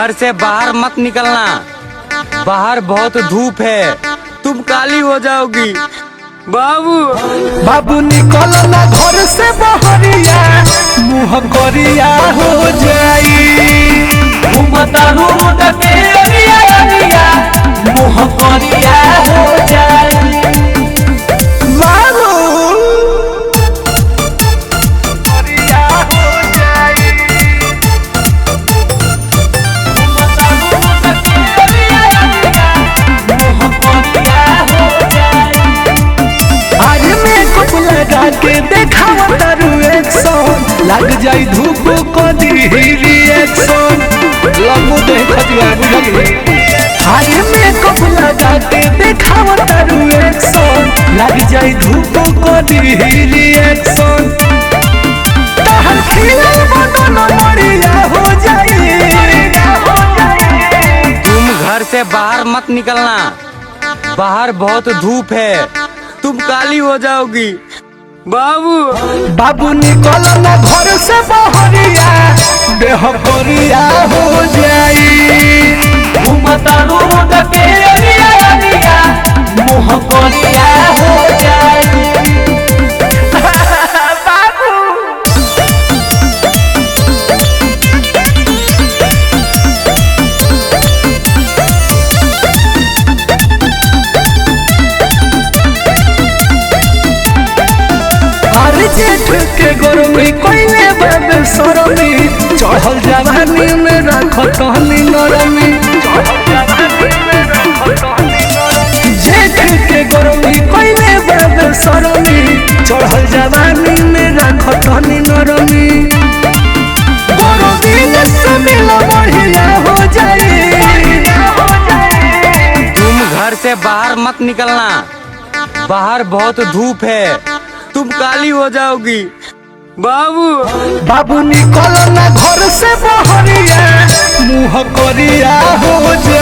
घर से बाहर मत निकलना, बाहर बहुत धूप है, तुम काली हो जाओगी। बाबू बाबू निकलना घर से बहरिया, मुँह करिया हो जाई। घूमता रोड पे अरिया अरिया, मुँह करिया हो जाई। बाबू करिया हो जाई। घूमता रोड पे अरिया अरिया, मुँह करिया हो जाई। आज मेकअप लगा के देखावा तारू एक्शन, लग जाई धूप को दी रिएक्शन। लगू देख दिया बुझली। आज मेकअप लगा के देखावा तारू एक्शन, लग जाई धूप को दी रिएक्शन। तहर खिलल बदन मरिया हो जाई। तुम घर से बाहर मत निकलना, बाहर बहुत धूप है, तुम काली हो जाओगी। बाबू बाबू निकलना घर से बहरिया, देह करिया हो जाई। घूमता रोड पे अरिया अरिया, मुँह करिया हो जाई। बाबू जेठ के गरमी कोइले बाबे सरमी, चढ़ल जवानी में रखत हनी नरमी। जेठ के गरमी कोइले बाबे सरमी, चढ़ल जवानी में रखत हनी नरमी। गरमी से मिला बढ़िया हो जाए। तुम घर से बाहर मत निकलना, बाहर बहुत धूप है, तुम काली हो जाओगी। बाबू बाबू निकलना घर से बहरिया, मुँह करिया हो जाए।